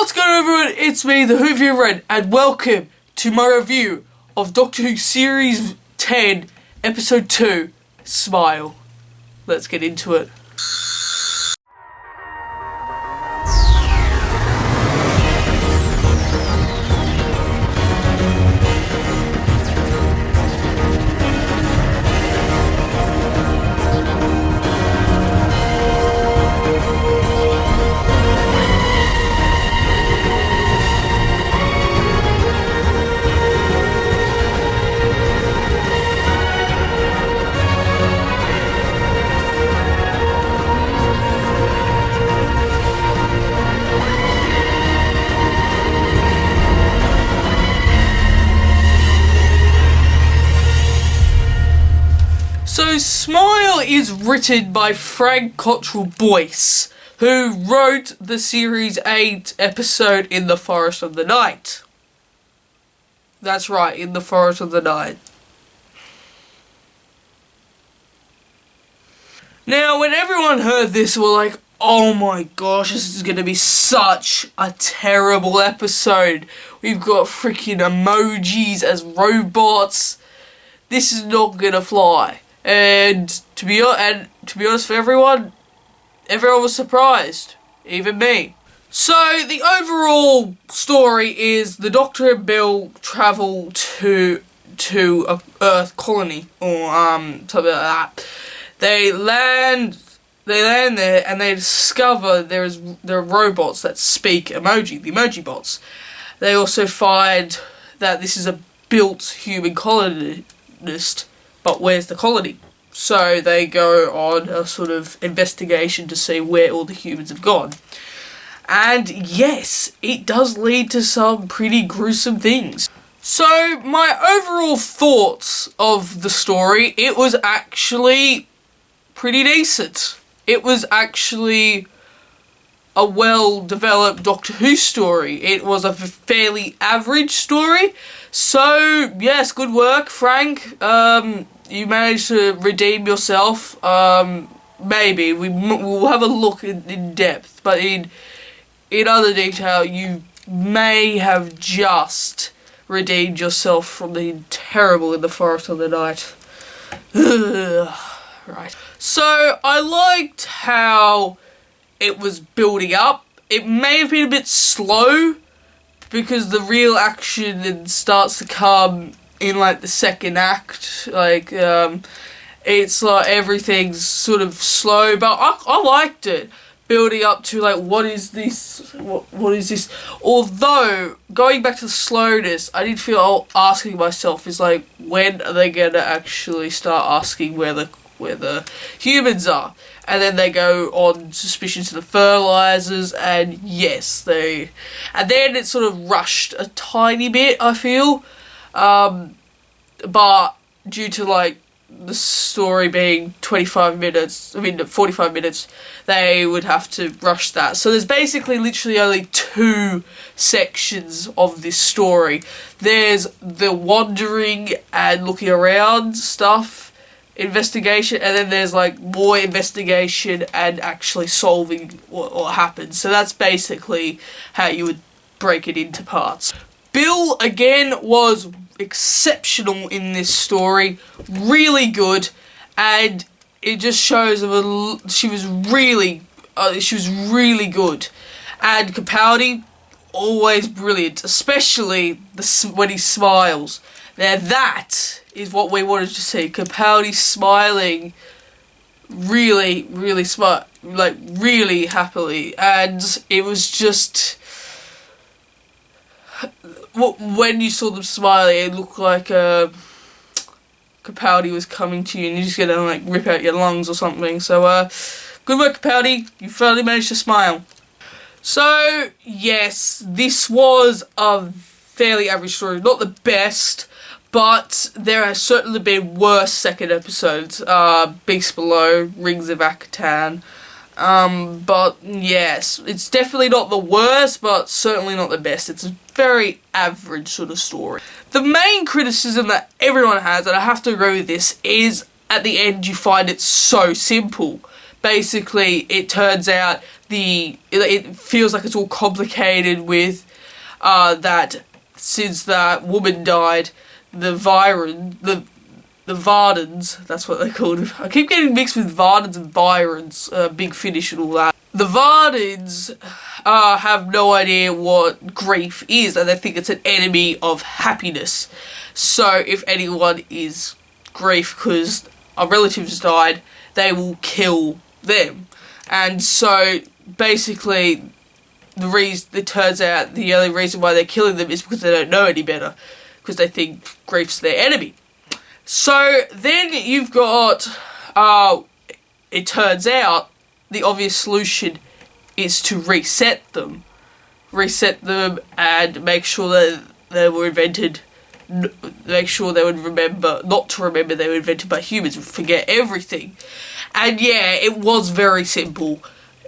What's going on, everyone? It's me, the Who Red, and welcome to my review of Doctor Who Series 10, Episode 2, Smile. Let's get into it. So, Smile is written by Frank Cottrell Boyce, who wrote the Series 8 episode In the Forest of the Night. That's right, In the Forest of the Night. Now, when everyone heard this, we're like, oh my gosh, this is going to be such a terrible episode. We've got freaking emojis as robots. This is not going to fly. And to be honest, for everyone was surprised, even me. So the overall story is the Doctor and Bill travel to a Earth colony or something like that. They land there and they discover there are robots that speak emoji, the emoji bots. They also find that this is a built human colonist. But where's the colony? So they go on a sort of investigation to see where all the humans have gone. And yes, it does lead to some pretty gruesome things. So my overall thoughts of the story, it was actually pretty decent. It was actually a well-developed Doctor Who story. It was a fairly average story. So, yes, good work, Frank. You managed to redeem yourself. Maybe. We'll have a look in depth. But in other detail, you may have just redeemed yourself from the terrible In the Forest of the Night. Right. So, I liked how it was building up. It may have been a bit slow, because the real action then starts to come in like the second act. Like it's like everything's sort of slow, but I liked it building up to like what is this? What is this? Although going back to the slowness, I did feel asking myself is like, when are they gonna actually start asking where the humans are? And then they go on suspicions to the fertilizers, and yes, and then it sort of rushed a tiny bit, I feel, but due to like the story being 45 minutes, 45 minutes, they would have to rush that. So there's basically literally only two sections of this story. There's the wandering and looking around stuff, investigation, and then there's like more investigation and actually solving what happened. So that's basically how you would break it into parts. Bill again was exceptional in this story, really good, and it just shows she was really good. And Capaldi, always brilliant, especially when he smiles. Now that is what we wanted to see. Capaldi smiling really, really smart, like really happily, and it was just when you saw them smiling, it looked like Capaldi was coming to you, and you're just gonna like rip out your lungs or something. So good work, Capaldi. You finally managed to smile. So yes, this was a fairly average story, not the best. But there have certainly been worse second episodes. Beast Below, Rings of Akatan. But yes, it's definitely not the worst, but certainly not the best. It's a very average sort of story. The main criticism that everyone has, and I have to agree with this, is at the end you find it so simple. Basically, it turns out it feels like it's all complicated with that since that woman died, the Vardens, that's what they called them. I keep getting mixed with Vardens and Byrons, Big Finish and all that. The Vardens have no idea what grief is, and they think it's an enemy of happiness. So if anyone is grief because a relative's died, they will kill them. And so basically it turns out the only reason why they're killing them is because they don't know any better, because they think grief's their enemy. So then you've got, it turns out the obvious solution is to reset them and make sure that they were invented, make sure they would remember, not to remember they were invented by humans and forget everything. And yeah, it was very simple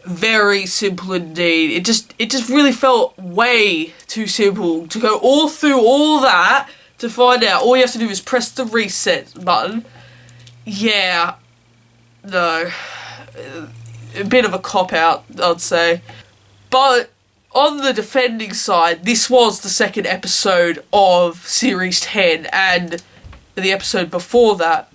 indeed. It just really felt way too simple to go all through all that to find out all you have to do is press the reset button. Yeah, no, a bit of a cop-out, I'd say. But on the defending side, this was the second episode of Series 10, and the episode before that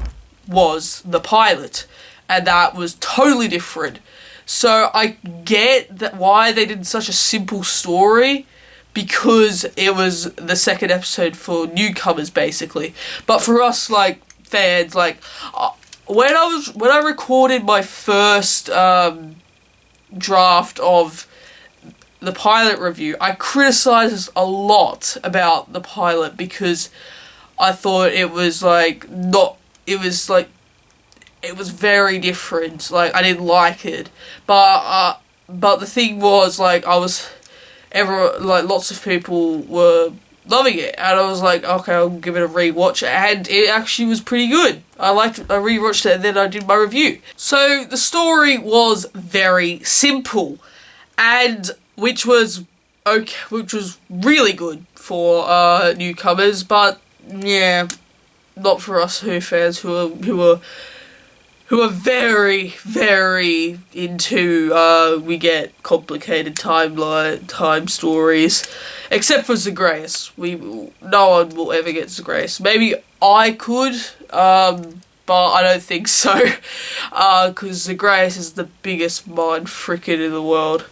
was the pilot, and that was totally different. So I get that why they did such a simple story, because it was the second episode for newcomers, basically. But for us, like, fans, like, when I recorded my first draft of the pilot review, I criticised a lot about the pilot because I thought it was very different. Like, I didn't like it. But the thing was, like, lots of people were loving it, and I was like, okay, I'll give it a rewatch, and it actually was pretty good. I rewatched it, and then I did my review. So the story was very simple, and which was really good for newcomers, but yeah, not for us Who fans who are very, very into, we get complicated time stories. Except for Zagreus. No one will ever get Zagreus. Maybe I could, but I don't think so. Because Zagreus is the biggest mind frickin' in the world.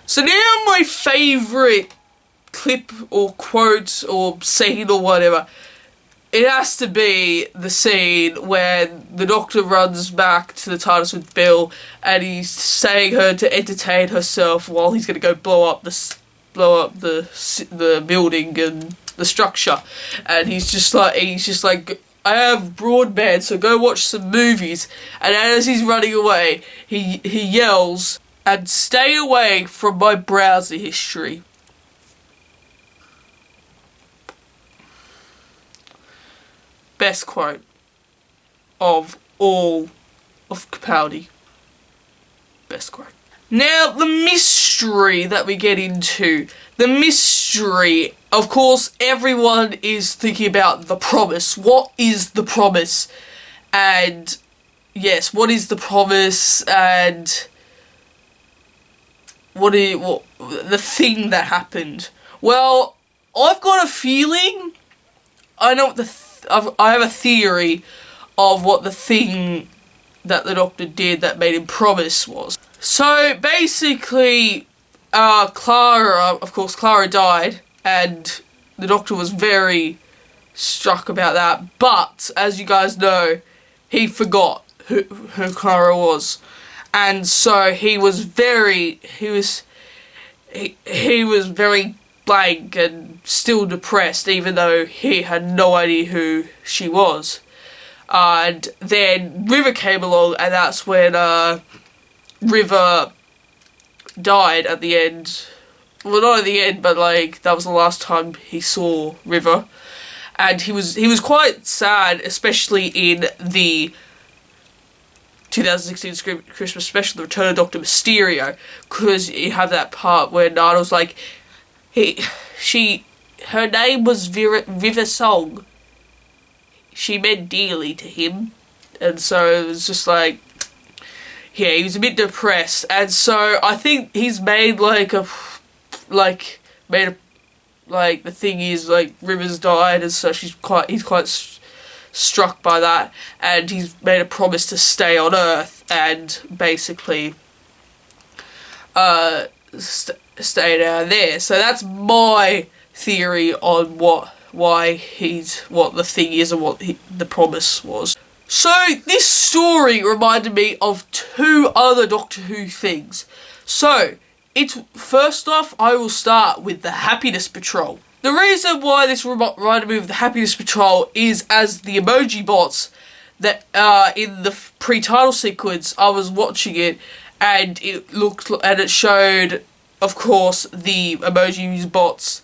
So now my favourite clip or quote or scene or whatever, it has to be the scene where the Doctor runs back to the TARDIS with Bill, and he's saying her to entertain herself while he's gonna go blow up the building and the structure, and he's just like, I have broadband, so go watch some movies. And as he's running away, he yells, and stay away from my browser history. Best quote of all of Capaldi. Best quote. Now, the mystery that we get into. The mystery, of course, everyone is thinking about the promise. What is the promise? And, yes, what is the promise? And what the thing that happened? Well, I've got a feeling. I know what I have a theory of what the thing that the Doctor did that made him promise was. So basically, Clara died, and the Doctor was very struck about that. But as you guys know, he forgot who Clara was, and so he was very blank and still depressed, even though he had no idea who she was. And then River came along, and that's when River died at the end. Well, not at the end, but like that was the last time he saw River, and he was quite sad, especially in the 2016 Christmas special, The Return of Dr. Mysterio, because you have that part where Nana's like, her name was River Song. She meant dearly to him. and so it was just like, yeah, he was a bit depressed, and so I think he's made like the thing is like River's died, and so he's quite struck by that, and he's made a promise to stay on Earth and basically stay down there. So that's my theory on what the thing is and what the promise was. So this story reminded me of two other Doctor Who things. So it's first off, I will start with the Happiness Patrol. The reason why this reminded me of the Happiness Patrol is as the emoji bots that in the pre-title sequence, I was watching it, and it showed, of course, the emoji bots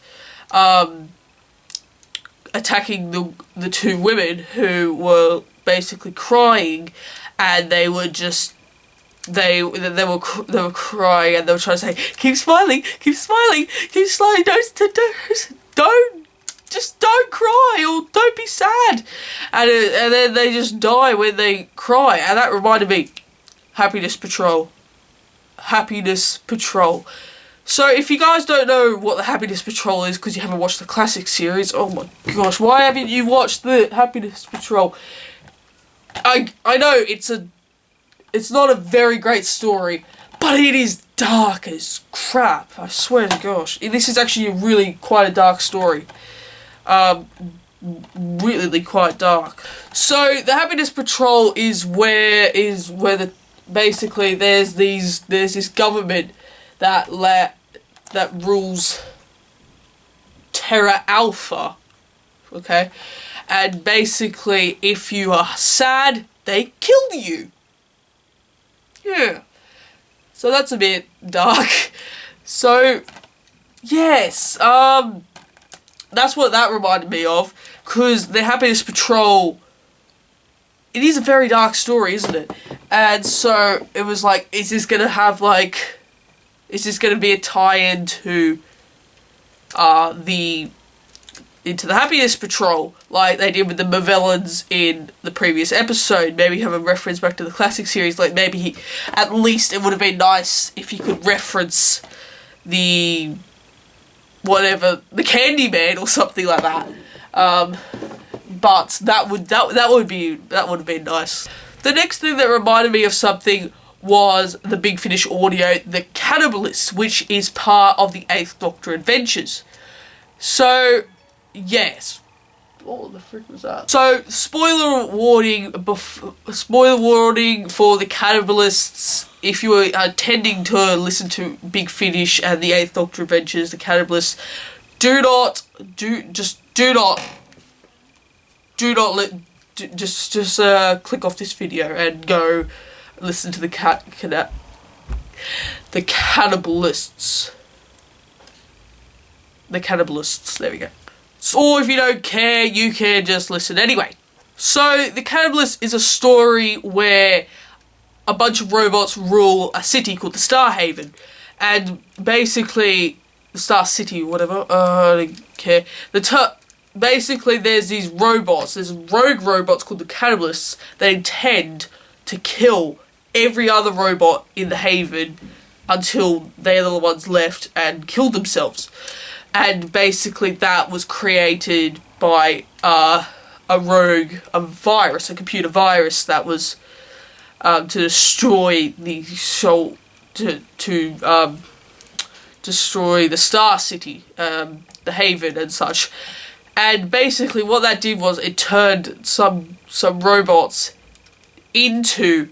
attacking the two women who were basically crying, and they were just they were crying, and they were trying to say, keep smiling, keep smiling, keep smiling, don't cry, or don't be sad, and then they just die when they cry. And that reminded me, Happiness Patrol. So if you guys don't know what the Happiness Patrol is because you haven't watched the classic series, oh my gosh, why haven't you watched the Happiness Patrol? I know it's not a very great story, but it is dark as crap, I swear to gosh. This is actually quite a dark story. Really quite dark. So the Happiness Patrol is where basically there's this government that rules Terra Alpha, okay? And basically, if you are sad, they kill you. Yeah. So that's a bit dark. So, yes, that's what that reminded me of, because the Happiness Patrol, it is a very dark story, isn't it? And so it was like, is this going to be a tie-in to into the Happiness Patrol, like they did with the Movellans in the previous episode? Maybe have a reference back to the classic series, like maybe at least it would have been nice if you could reference the Candyman or something like that. But that would have been nice. The next thing that reminded me of something was the Big Finish audio, The Cannibalists, which is part of the 8th Doctor Adventures. So, yes. What the frick was that? So, spoiler warning for The Cannibalists. If you are intending to listen to Big Finish and the 8th Doctor Adventures, The Cannibalists, just click off this video and go listen to the Cannibalists. The Cannibalists, there we go. So if you don't care, you can just listen anyway. So the Cannibalists is a story where a bunch of robots rule a city called the Star Haven, and basically the Star City, whatever. I don't care. Basically, there's these robots. There's rogue robots called the Cannibalists that intend to kill every other robot in the Haven until they're the ones left and kill themselves. And basically, that was created by a computer virus that was to destroy the soul, to destroy the Star City, the Haven and such. And basically what that did was it turned some robots into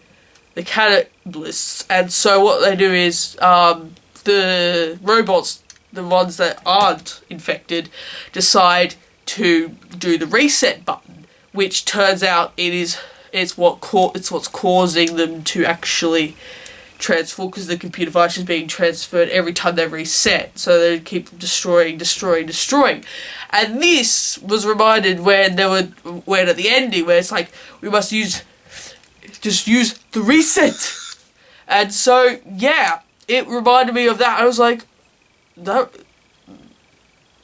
the Cannibalists. And so what they do is the robots, the ones that aren't infected, decide to do the reset button, which turns out it's what's causing them to actually transform, because the computer virus is being transferred every time they reset, so they keep destroying. And this was reminded when at the ending where it's like, we must use the reset. And so yeah, it reminded me of that. I was like, there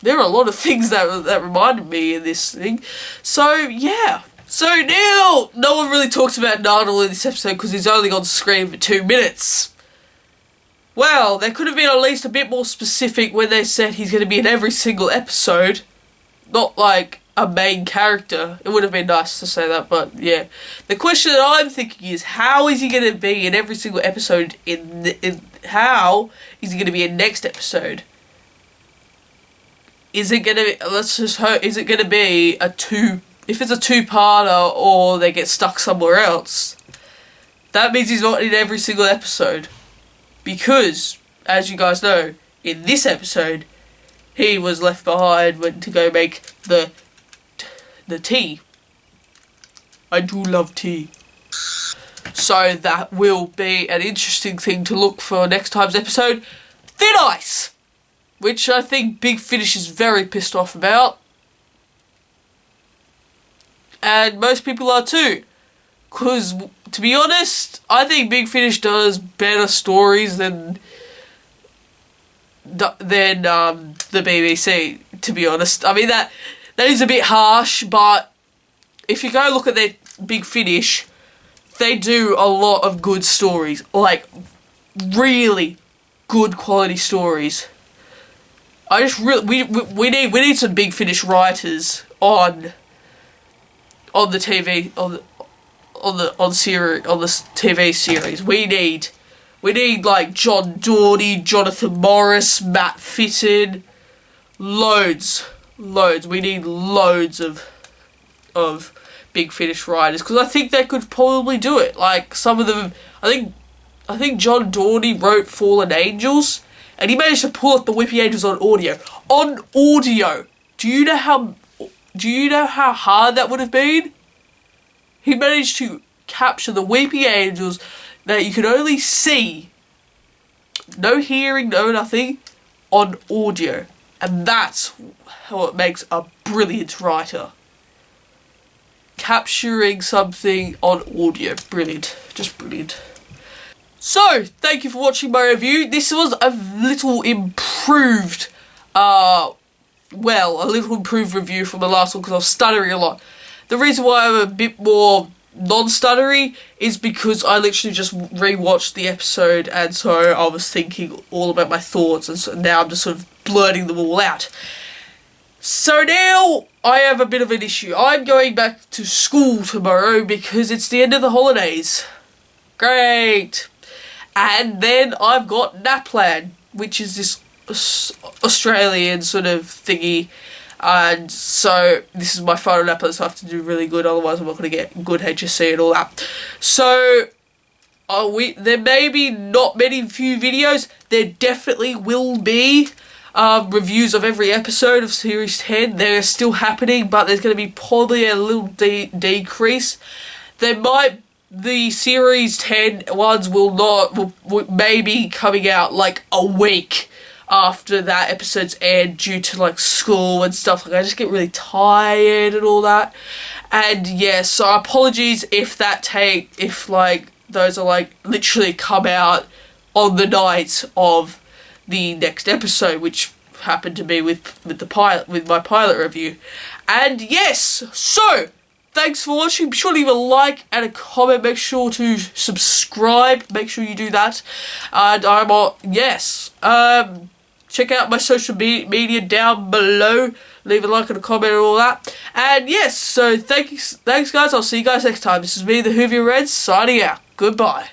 are a lot of things that reminded me of this thing. So yeah, So now, no one really talks about Nardal in this episode because he's only on screen for 2 minutes. Well, they could have been at least a bit more specific when they said he's going to be in every single episode. Not like a main character. It would have been nice to say that, but yeah. The question that I'm thinking is, how is he going to be in every single episode how is he going to be in next episode? Is it going to, let's just hope, is it going to be if it's a two-parter or they get stuck somewhere else, that means he's not in every single episode. Because, as you guys know, in this episode, he was left behind, went to go make the tea. I do love tea. So that will be an interesting thing to look for next time's episode. Thin Ice! Which I think Big Finish is very pissed off about. And most people are too. Because, to be honest, I think Big Finish does better stories than the BBC, to be honest. I mean, that is a bit harsh, but if you go look at their Big Finish, they do a lot of good stories. Like, really good quality stories. I just really, we need some Big Finish writers on the TV, on the TV series. We need like John Dawdy, Jonathan Morris, Matt Fitton, loads. We need loads of Big Finish writers, because I think they could probably do it. Like some of them, I think John Dawdy wrote Fallen Angels, and he managed to pull up the Whippy Angels on audio. On audio, do you know how hard that would have been? He managed to capture the Weepy Angels that you could only see, no hearing, no nothing, on audio. And that's how it makes a brilliant writer. Capturing something on audio. Brilliant. Just brilliant. So, thank you for watching my review. This was a little improved, a little improved review from the last one because I was stuttering a lot. The reason why I'm a bit more non-stuttery is because I literally just rewatched the episode, and so I was thinking all about my thoughts, and so now I'm just sort of blurting them all out. So now I have a bit of an issue. I'm going back to school tomorrow because it's the end of the holidays. Great. And then I've got NAPLAN, which is this Australian sort of thingy. And so this is my final NAPLAN, so I have to do really good, otherwise I'm not going to get good HSC and all that. So there may be not few videos. There definitely will be reviews of every episode of Series 10. They're still happening, but there's going to be probably a little decrease. The Series 10 ones will maybe coming out like a week after that episode's aired due to like school and stuff. Like I just get really tired and all that. And yeah, so apologies if like those are like literally come out on the night of the next episode, which happened to be with my pilot review. And yes, so thanks for watching. Be sure to leave a like and a comment. Make sure to subscribe. Make sure you do that. And check out my social media down below. Leave a like and a comment and all that. And yes, so thanks guys. I'll see you guys next time. This is me, the Whovian Reds, signing out. Goodbye.